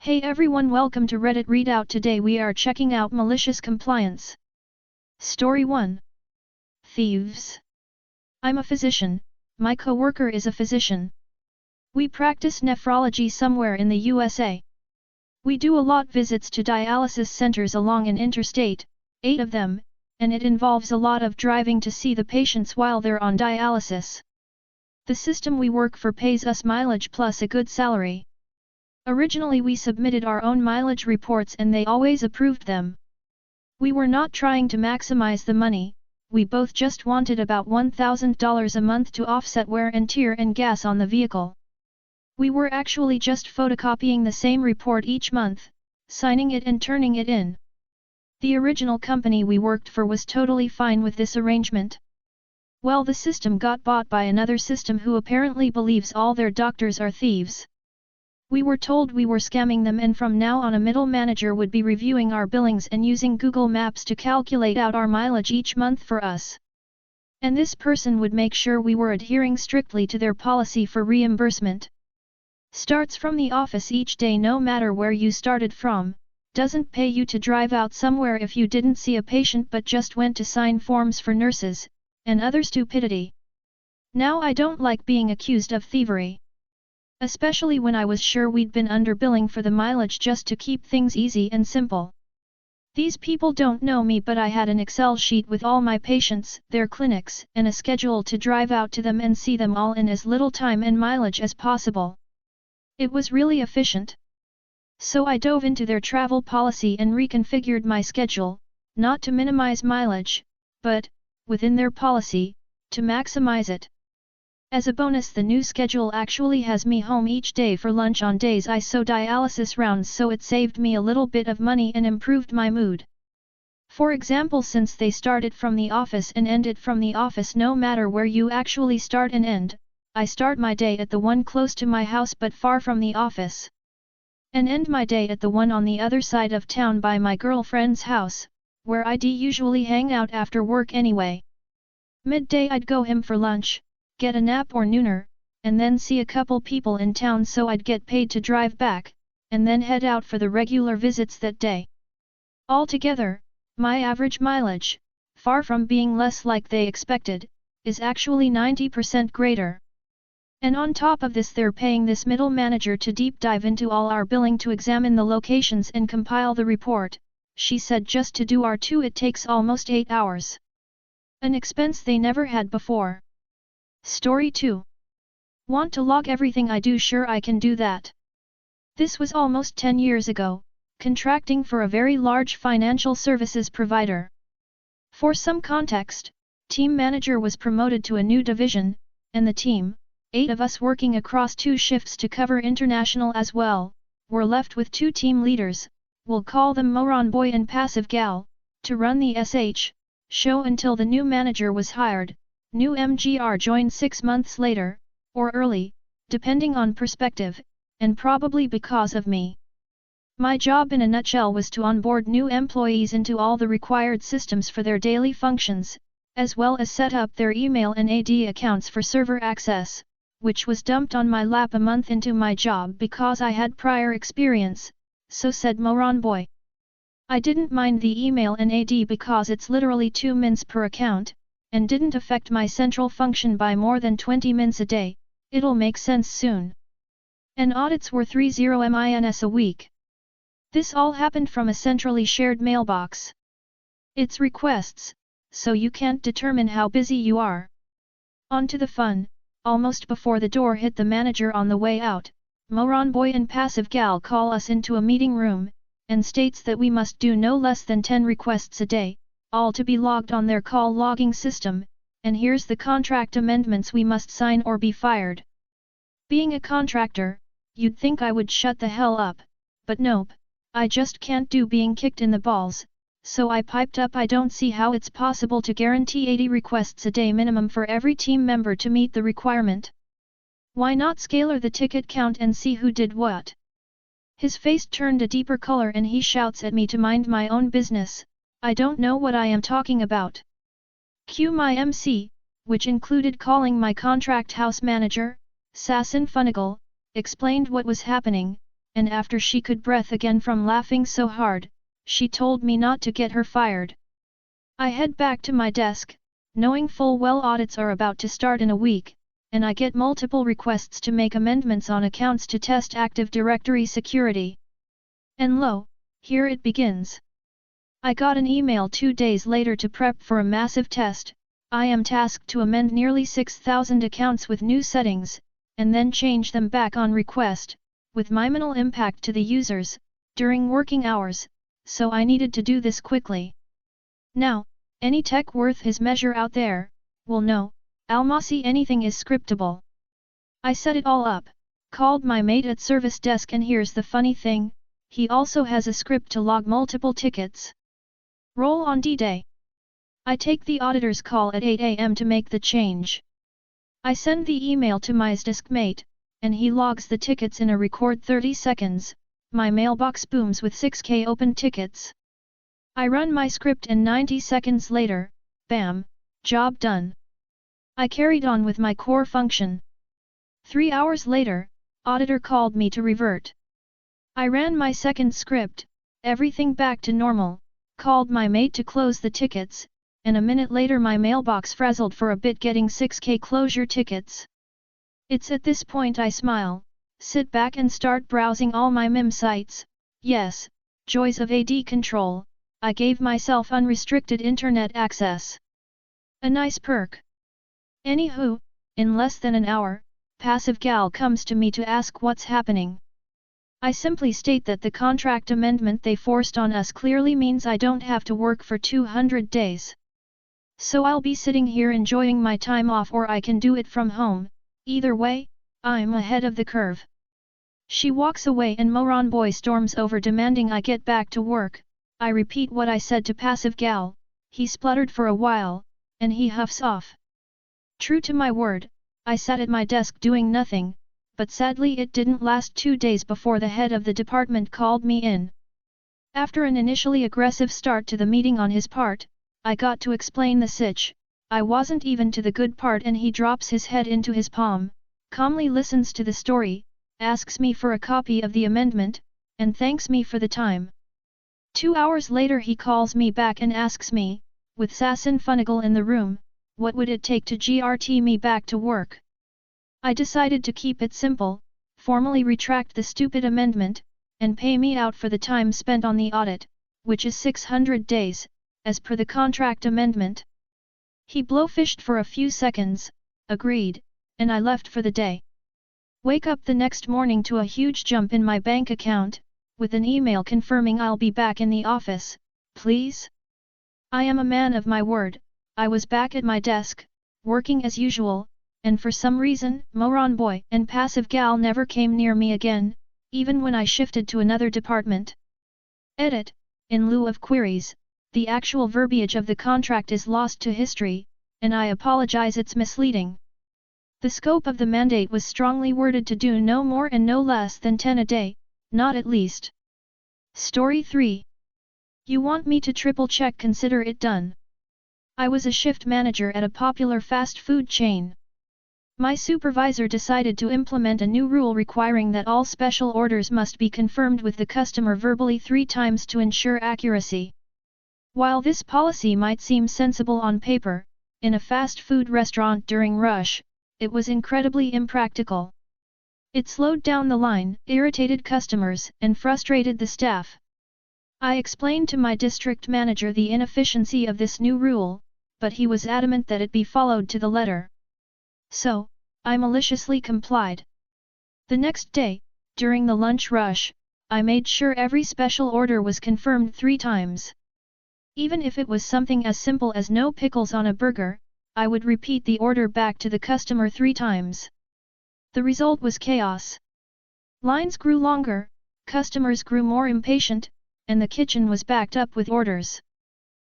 Hey everyone, welcome to Reddit Readout. Today we are checking out Malicious Compliance. Story 1. Thieves. I'm a physician, my co-worker is a physician. We practice nephrology somewhere in the USA. We do a lot visits to dialysis centers along an interstate, 8 of them, and it involves a lot of driving to see the patients while they're on dialysis. The system we work for pays us mileage plus a good salary. Originally we submitted our own mileage reports and they always approved them. We were not trying to maximize the money, we both just wanted about $1,000 a month to offset wear and tear and gas on the vehicle. We were actually just photocopying the same report each month, signing it and turning it in. The original company we worked for was totally fine with this arrangement. Well, the system got bought by another system who apparently believes all their doctors are thieves. We were told we were scamming them, and from now on a middle manager would be reviewing our billings and using Google Maps to calculate out our mileage each month for us. And this person would make sure we were adhering strictly to their policy for reimbursement. Starts from the office each day no matter where you started from, doesn't pay you to drive out somewhere if you didn't see a patient but just went to sign forms for nurses, and other stupidity. Now I don't like being accused of thievery. Especially when I was sure we'd been underbilling for the mileage just to keep things easy and simple. These people don't know me, but I had an Excel sheet with all my patients, their clinics, and a schedule to drive out to them and see them all in as little time and mileage as possible. It was really efficient. So I dove into their travel policy and reconfigured my schedule, not to minimize mileage, but, within their policy, to maximize it. As a bonus, the new schedule actually has me home each day for lunch on days I sew dialysis rounds, so it saved me a little bit of money and improved my mood. For example, since they started from the office and ended from the office, no matter where you actually start and end, I start my day at the one close to my house but far from the office. And end my day at the one on the other side of town by my girlfriend's house, where I'd usually hang out after work anyway. Midday I'd go home for lunch, get a nap or nooner, and then see a couple people in town, so I'd get paid to drive back, and then head out for the regular visits that day. Altogether, my average mileage, far from being less like they expected, is actually 90% greater. And on top of this, they're paying this middle manager to deep dive into all our billing to examine the locations and compile the report. She said just to do our 2 it takes almost 8 hours. An expense they never had before. Story 2. Want to log everything I do? Sure, I can do that. This was almost 10 years ago, contracting for a very large financial services provider. For some context, team manager was promoted to a new division, and the team, 8 of us working across 2 shifts to cover international as well, were left with 2 team leaders, we'll call them Moron Boy and Passive Gal, to run the show until the new manager was hired. New MGR joined 6 months later, or early, depending on perspective, and probably because of me. My job in a nutshell was to onboard new employees into all the required systems for their daily functions, as well as set up their email and AD accounts for server access, which was dumped on my lap a month into my job because I had prior experience, so said Moron Boy. I didn't mind the email and AD because it's literally 2 mins per account, and didn't affect my central function by more than 20 mins a day. It'll make sense soon. And audits were 30 mins a week. This all happened from a centrally shared mailbox. It's requests, so you can't determine how busy you are. On to the fun. Almost before the door hit the manager on the way out, Moron Boy and Passive Gal call us into a meeting room, and states that we must do no less than 10 requests a day, all to be logged on their call logging system, and here's the contract amendments we must sign or be fired. Being a contractor, you'd think I would shut the hell up, but nope, I just can't do being kicked in the balls, so I piped up I don't see how it's possible to guarantee 80 requests a day minimum for every team member to meet the requirement. Why not scalar the ticket count and see who did what? His face turned a deeper color and he shouts at me to mind my own business. I don't know what I am talking about. Cue my MC, which included calling my contract house manager, Sassin Funigal, explained what was happening, and after she could breathe again from laughing so hard, she told me not to get her fired. I head back to my desk, knowing full well audits are about to start in a week, and I get multiple requests to make amendments on accounts to test Active Directory security. And lo, here it begins. I got an email 2 days later to prep for a massive test. I am tasked to amend nearly 6,000 accounts with new settings, and then change them back on request, with minimal impact to the users, during working hours, so I needed to do this quickly. Now, any tech worth his measure out there, will know, almost anything is scriptable. I set it all up, called my mate at service desk, and here's the funny thing, he also has a script to log multiple tickets. Roll on D-Day. I take the auditor's call at 8 AM to make the change. I send the email to my desk mate, and he logs the tickets in a record 30 seconds, my mailbox booms with 6K open tickets. I run my script and 90 seconds later, bam, job done. I carried on with my core function. 3 hours later, auditor called me to revert. I ran my second script, everything back to normal, called my mate to close the tickets, and a minute later my mailbox frazzled for a bit getting 6K closure tickets. It's at this point I smile, sit back and start browsing all my MIM sites. Yes, joys of AD control, I gave myself unrestricted internet access. A nice perk. Anywho, in less than an hour, Passive Gal comes to me to ask what's happening. I simply state that the contract amendment they forced on us clearly means I don't have to work for 200 days. So I'll be sitting here enjoying my time off, or I can do it from home. Either way, I'm ahead of the curve. She walks away and Moron Boy storms over demanding I get back to work. I repeat what I said to Passive Gal. He spluttered for a while, and he huffs off. True to my word, I sat at my desk doing nothing, but sadly it didn't last 2 days before the head of the department called me in. After an initially aggressive start to the meeting on his part, I got to explain the sitch. I wasn't even to the good part, and he drops his head into his palm, calmly listens to the story, asks me for a copy of the amendment, and thanks me for the time. 2 hours later he calls me back and asks me, with Sassin Funigal in the room, what would it take to GRT me back to work? I decided to keep it simple, formally retract the stupid amendment, and pay me out for the time spent on the audit, which is 600 days, as per the contract amendment. He blowfished for a few seconds, agreed, and I left for the day. Wake up the next morning to a huge jump in my bank account, with an email confirming I'll be back in the office, please. I am a man of my word. I was back at my desk, working as usual, and for some reason, Moron Boy and Passive Gal never came near me again, even when I shifted to another department. Edit. In lieu of queries, the actual verbiage of the contract is lost to history, and I apologize, it's misleading. The scope of the mandate was strongly worded to do no more and no less than 10 a day, not at least. Story 3. You want me to triple check? Consider it done. I was a shift manager at a popular fast food chain. My supervisor decided to implement a new rule requiring that all special orders must be confirmed with the customer verbally 3 times to ensure accuracy. While this policy might seem sensible on paper, in a fast food restaurant during rush, it was incredibly impractical. It slowed down the line, irritated customers, and frustrated the staff. I explained to my district manager the inefficiency of this new rule, but he was adamant that it be followed to the letter. So, I maliciously complied. The next day, during the lunch rush, I made sure every special order was confirmed 3 times. Even if it was something as simple as no pickles on a burger, I would repeat the order back to the customer 3 times. The result was chaos. Lines grew longer, customers grew more impatient, and the kitchen was backed up with orders.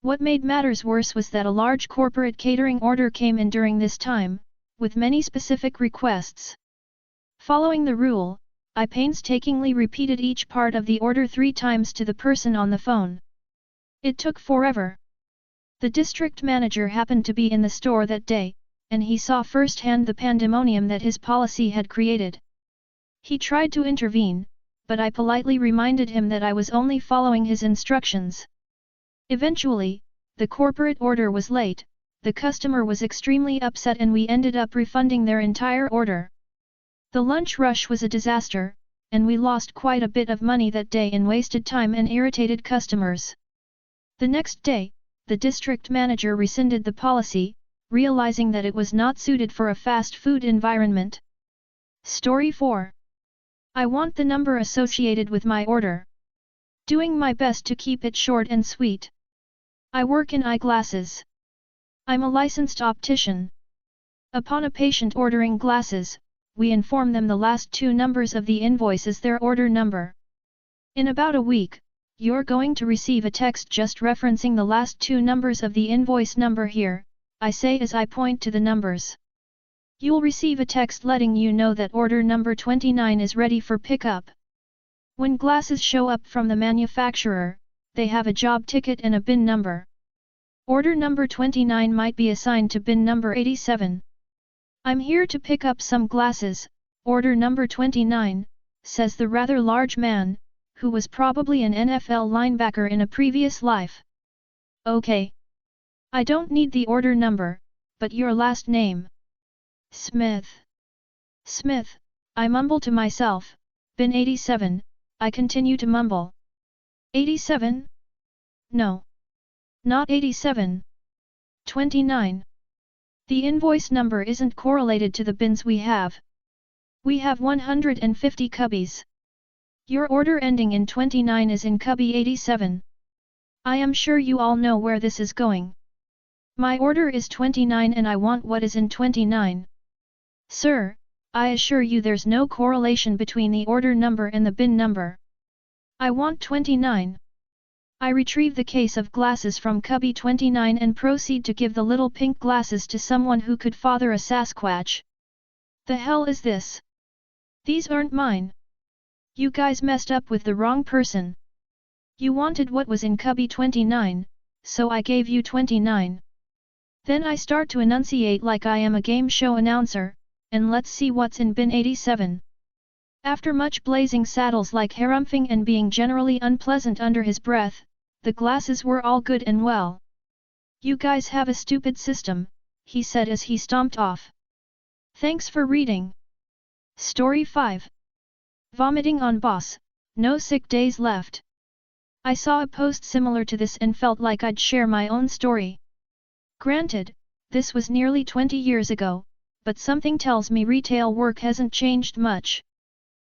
What made matters worse was that a large corporate catering order came in during this time, with many specific requests. Following the rule, I painstakingly repeated each part of the order 3 times to the person on the phone. It took forever. The district manager happened to be in the store that day, and he saw firsthand the pandemonium that his policy had created. He tried to intervene, but I politely reminded him that I was only following his instructions. Eventually, the corporate order was late, the customer was extremely upset and we ended up refunding their entire order. The lunch rush was a disaster, and we lost quite a bit of money that day in wasted time and irritated customers. The next day, the district manager rescinded the policy, realizing that it was not suited for a fast food environment. Story 4. I want the number associated with my order. Doing my best to keep it short and sweet. I work in eyeglasses. I'm a licensed optician. Upon a patient ordering glasses, we inform them the last 2 numbers of the invoice as their order number. In about a week, you're going to receive a text just referencing the last 2 numbers of the invoice number here, I say as I point to the numbers. You'll receive a text letting you know that order number 29 is ready for pickup. When glasses show up from the manufacturer, they have a job ticket and a bin number. Order number 29 might be assigned to bin number 87. I'm here to pick up some glasses, order number 29, says the rather large man, who was probably an NFL linebacker in a previous life. Okay. I don't need the order number, but your last name. Smith. Smith, I mumble to myself, bin 87, I continue to mumble. 87? No. Not 87. 29. The invoice number isn't correlated to the bins we have. We have 150 cubbies. Your order ending in 29 is in cubby 87. I am sure you all know where this is going. My order is 29 and I want what is in 29. Sir, I assure you there's no correlation between the order number and the bin number. I want 29. I retrieve the case of glasses from cubby 29 and proceed to give the little pink glasses to someone who could father a Sasquatch. The hell is this? These aren't mine. You guys messed up with the wrong person. You wanted what was in cubby 29, so I gave you 29. Then I start to enunciate like I am a game show announcer, and let's see what's in bin 87. After much blazing saddles like harumphing and being generally unpleasant under his breath, the glasses were all good and well. You guys have a stupid system, he said as he stomped off. Thanks for reading. Story 5. Vomiting on boss, no sick days left. I saw a post similar to this and felt like I'd share my own story. Granted, this was nearly 20 years ago, but something tells me retail work hasn't changed much.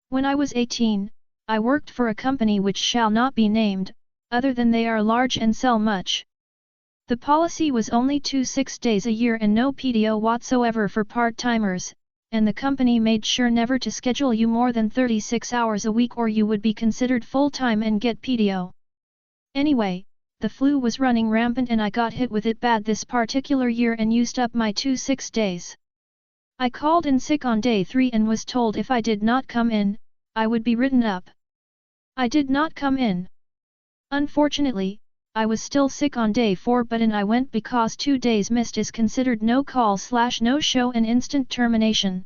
When I was 18, I worked for a company which shall not be named, other than they are large and sell much. The policy was only 2 6 days a year and no PTO whatsoever for part-timers, and the company made sure never to schedule you more than 36 hours a week or you would be considered full-time and get PTO. Anyway, the flu was running rampant and I got hit with it bad this particular year and used up my 2 6 days. I called in sick on day 3 and was told if I did not come in, I would be written up. I did not come in. Unfortunately, I was still sick on day 4 but in I went because 2 days missed is considered no call/no show and instant termination.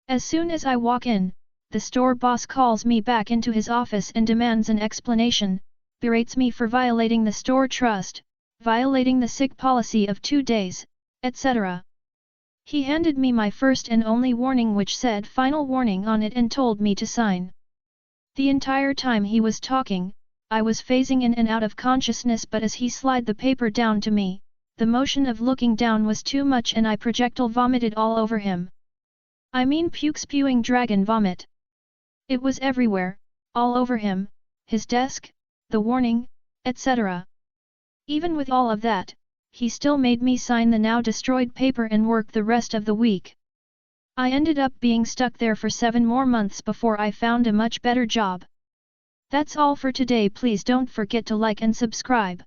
As soon as I walk in, the store boss calls me back into his office and demands an explanation, berates me for violating the store trust, violating the sick policy of 2 days, etc. He handed me my first and only warning which said final warning on it and told me to sign. The entire time he was talking, I was phasing in and out of consciousness but as he slid the paper down to me, the motion of looking down was too much and I projectile vomited all over him. I mean puke-spewing dragon vomit. It was everywhere, all over him, his desk, the warning, etc. Even with all of that, he still made me sign the now destroyed paper and work the rest of the week. I ended up being stuck there for 7 more months before I found a much better job. That's all for today. Please don't forget to like and subscribe.